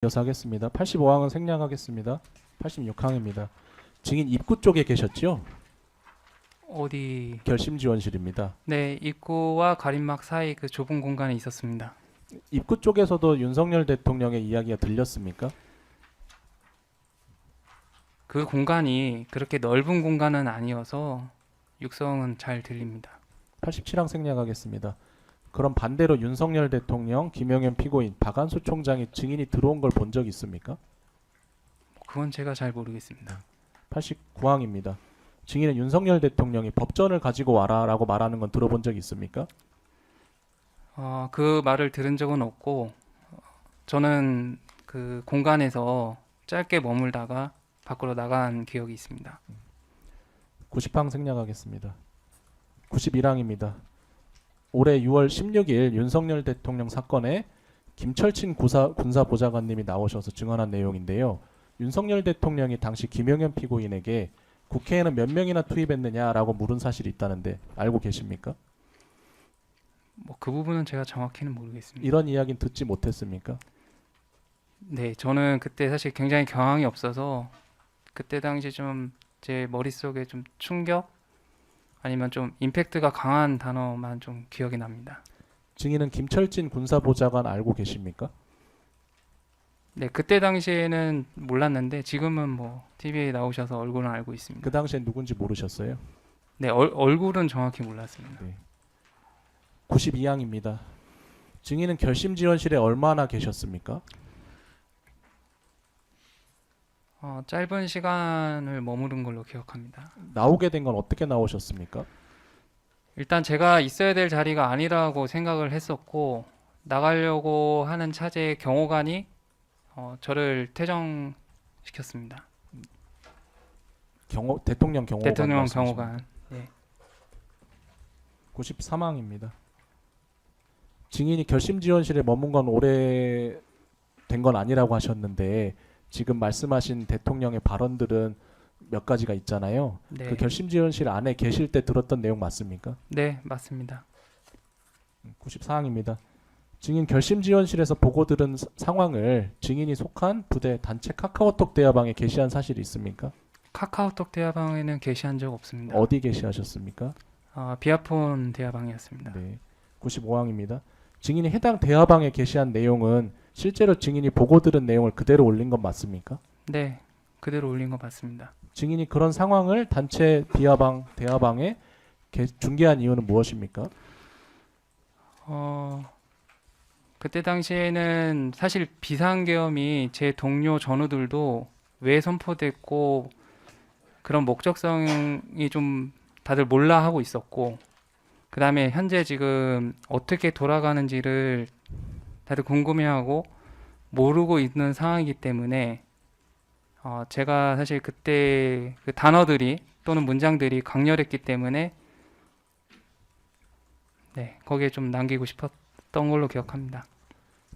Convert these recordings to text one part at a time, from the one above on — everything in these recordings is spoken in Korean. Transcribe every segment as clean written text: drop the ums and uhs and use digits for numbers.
이어서 하겠습니다. 85항은 생략하겠습니다. 86항입니다. 증인 입구 쪽에 계셨죠? 어디? 결심지원실입니다. 네, 입구와 가림막 사이 그 좁은 공간에 있었습니다. 입구 쪽에서도 윤석열 대통령의 이야기가 들렸습니까? 그 공간이 그렇게 넓은 공간은 아니어서 육성은 잘 들립니다. 87항 생략하겠습니다. 그럼 반대로 윤석열 대통령, 김영현 피고인, 박한수 총장이 증인이 들어온 걸 본 적 있습니까? 그건 제가 잘 모르겠습니다. 89항입니다. 증인은 윤석열 대통령이 법전을 가지고 와라라고 말하는 건 들어본 적 있습니까? 그 말을 들은 적은 없고 저는 그 공간에서 짧게 머물다가 밖으로 나간 기억이 있습니다. 90항 생략하겠습니다. 91항입니다. 올해 6월 16일 윤석열 대통령 사건에 김철친 군사보좌관님이 나오셔서 증언한 내용인데요. 윤석열 대통령이 당시 김영현 피고인에게 국회에는 몇 명이나 투입했느냐라고 물은 사실이 있다는데 알고 계십니까? 그 부분은 제가 정확히는 모르겠습니다. 이런 이야기는 듣지 못했습니까? 네, 저는 그때 사실 굉장히 경황이 없어서 그때 당시 좀 제 머릿속에 좀 충격 아니면 좀 임팩트가 강한 단어만 좀 기억이 납니다. 증인은 김철진 군사보좌관 알고 계십니까? 네, 그때 당시에는 몰랐는데 지금은 뭐 TV에 나오셔서 얼굴은 알고 있습니다. 그 당시엔 누군지 모르셨어요? 네, 얼굴은 정확히 몰랐습니다. 92항입니다. 증인은 결심지원실에 얼마나 계셨습니까? 짧은 시간을 머무른 걸로 기억합니다. 나오게 된 건 어떻게 나오셨습니까? 일단 제가 있어야 될 자리가 아니라고 생각을 했었고 나가려고 하는 차제의 경호관이 저를 퇴정시켰습니다. 대통령 경호관 대통령 말씀이십니까? 경호관. 네. 93항입니다. 증인이 결심지원실에 머문 건 오래 된 건 아니라고 하셨는데 지금 말씀하신 대통령의 발언들은 몇 가지가 있잖아요. 네. 그 결심지원실 안에 계실 때 들었던 내용 맞습니까? 네, 맞습니다. 94항입니다. 증인 결심지원실에서 보고 들은 상황을 증인이 속한 부대 단체 카카오톡 대화방에 게시한 사실이 있습니까? 카카오톡 대화방에는 게시한 적 없습니다. 어디 게시하셨습니까? 비아폰 대화방이었습니다. 네. 95항입니다. 증인이 해당 대화방에 게시한 내용은 실제로 증인이 보고 들은 내용을 그대로 올린 건 맞습니까? 네, 그대로 올린 거 맞습니다. 증인이 그런 상황을 단체 대화방에 중계한 이유는 무엇입니까? 그때 당시에는 사실 비상계엄이 제 동료 전우들도 왜 선포됐고 그런 목적성이 좀 다들 몰라 하고 있었고 그 다음에 현재 지금 어떻게 돌아가는지를 다들 궁금해하고 모르고 있는 상황이기 때문에 제가 사실 그때 그 단어들이 또는 문장들이 강렬했기 때문에 네, 거기에 좀 남기고 싶었던 걸로 기억합니다.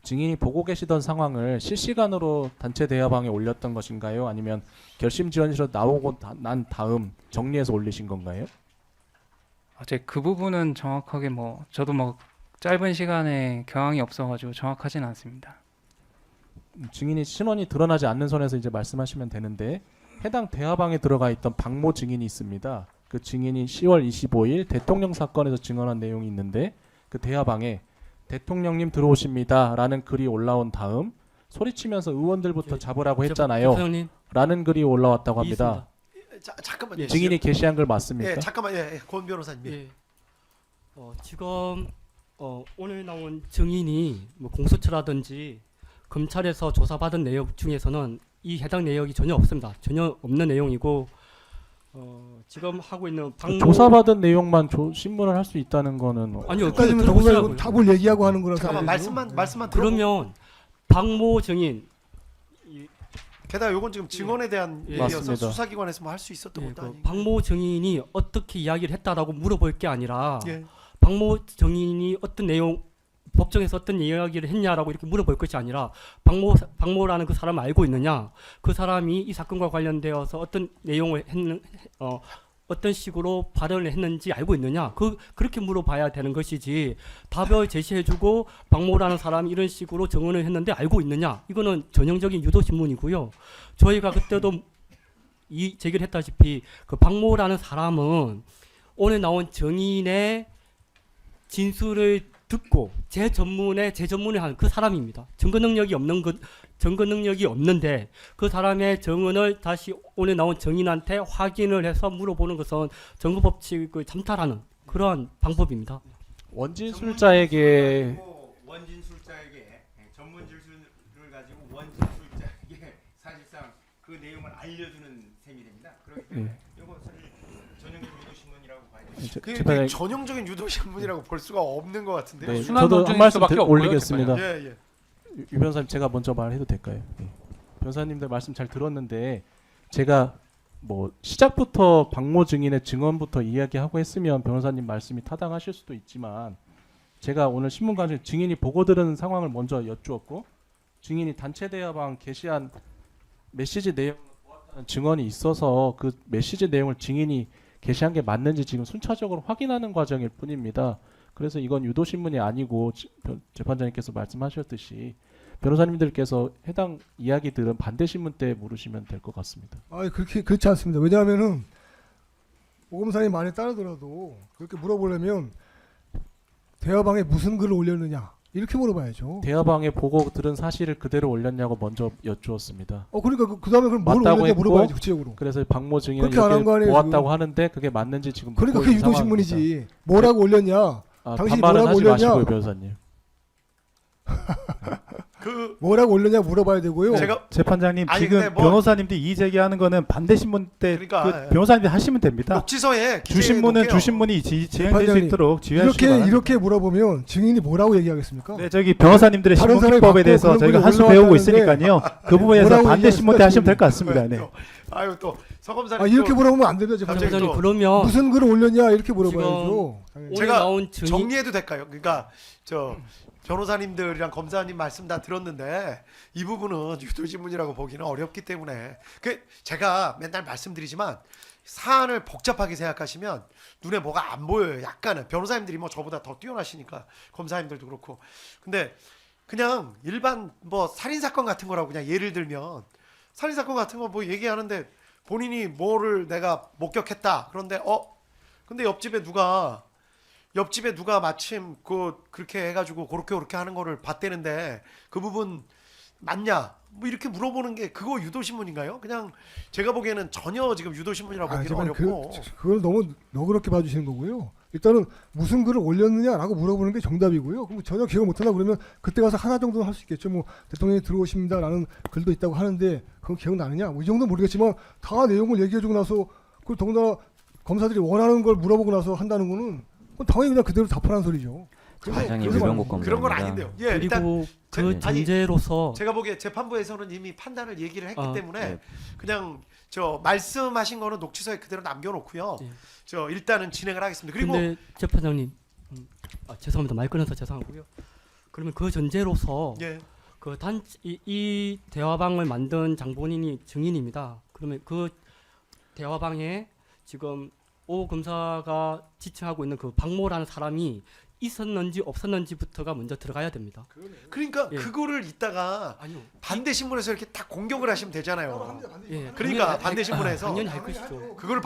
증인이 보고 계시던 상황을 실시간으로 단체 대화방에 올렸던 것인가요? 아니면 결심지원실로 나오고 난 다음 정리해서 올리신 건가요? 그 부분은 정확하게 저도 짧은 시간에 경황이 없어가지고 정확하진 않습니다. 증인이 신원이 드러나지 않는 선에서 이제 말씀하시면 되는데 해당 대화방에 들어가 있던 박모 증인이 있습니다. 그 증인이 10월 25일 대통령 사건에서 증언한 내용이 있는데 그 대화방에 대통령님 들어오십니다 라는 글이 올라온 다음 소리치면서 의원들부터 잡으라고 했잖아요 대통령님 라는 글이 올라왔다고 합니다. 잠깐만요. 증인이 게시한 글 맞습니까? 예, 잠깐만, 권 변호사님. 예. 지금 오늘 나온 증인이 공소처라든지 검찰에서 조사받은 내용 중에서는 이 해당 내역이 전혀 없습니다. 전혀 없는 내용이고 지금 하고 있는 조사받은 내용만 신문을 할 수 있다는 거는 아니요. 여기까지는 들어보시라고요. 답을 얘기하고 하는 거라서 잠깐만 말씀만 들어. 그러면 박모 증인 게다가 요건 지금 증언에 대한 예. 얘기여서 맞습니다. 수사기관에서 할 수 있었던 것도 아니고. 박모 증인이 어떻게 이야기를 했다라고 물어볼 게 아니라 예. 박모 증인이 어떤 내용 법정에서 어떤 이야기를 했냐라고 이렇게 물어볼 것이 아니라 박모라는 그 사람을 알고 있느냐, 그 사람이 이 사건과 관련되어서 어떤 내용을 어떤 식으로 발언을 했는지 알고 있느냐? 그렇게 물어봐야 되는 것이지. 답을 제시해주고 박모라는 사람이 이런 식으로 증언을 했는데 알고 있느냐? 이거는 전형적인 유도 신문이고요. 저희가 그때도 제기를 했다시피 그 박모라는 사람은 오늘 나온 증인의 진술을 듣고 제 전문을 한 그 사람입니다. 증거 능력이 없는데 그 사람의 증언을 다시 오늘 나온 증인한테 확인을 해서 물어보는 것은 증거 법칙을 잠탈하는 그러한 방법입니다. 원진 술자에게 원진 술자에게 전문 진술을 가지고 원진 술자에게 사실상 그 내용을 알려주는 셈이 됩니다. 그렇기 때문에 이거 사실 전형적인 유도신문이라고 봐야 됩니다. 그게 전형적인 유도 신문이라고 볼 수가 없는 것 같은데요. 네, 순환 저도 한 논증일 말씀 수밖에 없고요, 올리겠습니다. 예, 예. 유 변호사님 제가 먼저 말해도 될까요? 예. 변호사님들 말씀 잘 들었는데 제가 뭐 시작부터 박모 증인의 증언부터 이야기하고 했으면 변호사님 말씀이 타당하실 수도 있지만 제가 오늘 신문관 중에 증인이 보고 들은 상황을 먼저 여쭈었고 증인이 단체 대화방 게시한 메시지 내용 증언이 있어서 그 메시지 내용을 증인이 게시한 게 맞는지 지금 순차적으로 확인하는 과정일 뿐입니다. 그래서 이건 유도 신문이 아니고 재판장님께서 말씀하셨듯이 변호사님들께서 해당 이야기들은 반대 신문 때 물으시면 될 것 같습니다. 그렇지 않습니다. 왜냐하면은 오 검사님 말에 따르더라도 그렇게 물어보려면 대화방에 무슨 글을 올렸느냐 이렇게 물어봐야죠. 대화방에 보고 들은 사실을 그대로 올렸냐고 먼저 여쭈었습니다. 그러니까 그 다음에 그럼 뭘 맞다고 올렸냐 했고, 물어봐야지 구체적으로. 그래서 박모 증인은 그렇게 안한 이렇게 거 아니에요, 보았다고 지금? 하는데 그게 맞는지 지금 그러니까 묻고 그게 있는 유도 상황입니다. 신문이지. 뭐라고 올렸냐? 당신이 반말은 뭐라고 하지 올렸냐? 마시고요, 변호사님. 그 뭐라고 올렸냐 물어봐야 되고요. 제가 재판장님 아니, 지금 근데 뭐- 변호사님들이 이의 제기하는 거는 반대 신문 때 그러니까, 예. 변호사님들이 하시면 됩니다. 녹취서에 주신문은 주신문이 진행될 수 재판장님, 있도록 지휘하시기 바랍니다. 이렇게 물어보면 증인이 뭐라고 얘기하겠습니까? 네, 저기 변호사님들의 다른 사람이 신문기법에 받고 대해서 그런 저희가 분이 한 수 올라왔다는데 배우고 있으니까요. 그 부분에서 뭐라고 반대 신문 때 하시면 될 것 얘기하실까 같습니다. 네. 아유 또 서검사님 이렇게 또 물어보면 안 됩니다. 갑자기 재판장님. 또 그러면 무슨 글을 올렸냐 이렇게 물어봐야죠. 당연히. 오늘 제가 나온 증인 정리해도 될까요? 그러니까 저 변호사님들이랑 검사님 말씀 다 들었는데 이 부분은 유도신문이라고 보기는 어렵기 때문에 제가 맨날 말씀드리지만 사안을 복잡하게 생각하시면 눈에 뭐가 안 보여요. 약간은 변호사님들이 뭐 저보다 더 뛰어나시니까 검사님들도 그렇고 근데 그냥 일반 뭐 살인 사건 같은 거라고 그냥 예를 들면 살인 사건 같은 거 뭐 얘기하는데 본인이 뭐를 내가 목격했다 그런데 근데 옆집에 누가 마침 그렇게 해가지고 그렇게 하는 거를 봤대는데 그 부분 맞냐? 뭐 이렇게 물어보는 게 그거 유도신문인가요? 그냥 제가 보기에는 전혀 지금 유도신문이라고 보기는 하지만 어렵고 그걸 너무 너그럽게 봐주시는 거고요. 일단은 무슨 글을 올렸느냐라고 물어보는 게 정답이고요. 그럼 전혀 기억 못한다 그러면 그때 가서 하나 정도는 할 수 있겠죠. 뭐 대통령이 들어오십니다라는 글도 있다고 하는데 그건 기억나느냐? 뭐 이 정도는 모르겠지만 다 내용을 얘기해주고 나서 그 더군다나 검사들이 원하는 걸 물어보고 나서 한다는 거는 그건 당연히 그냥 그대로 답하라는 소리죠. 재판장님 그래서 유병국 말입니다. 그런 건 검사입니다. 아닌데요. 예, 일단 그리고 그 아니, 전제로서 제가 보기에 재판부에서는 이미 판단을 얘기를 했기 때문에 네. 그냥 저 말씀하신 거는 녹취서에 그대로 남겨놓고요. 네. 저 일단은 진행을 하겠습니다. 그리고 근데 재판장님 죄송합니다. 말 끊어서 죄송하고요. 그러면 그 전제로서 예. 이 대화방을 만든 장본인이 증인입니다. 그러면 그 대화방에 지금 오 검사가 지칭하고 있는 그 박모라는 사람이 있었는지 없었는지부터가 먼저 들어가야 됩니다. 그러니까 예. 그거를 이따가 아니요. 반대 신문에서 이렇게 딱 공격을 하시면 되잖아요. 예, 그러니까 당연히 반대 신문에서 당연히 할 것이죠. 그걸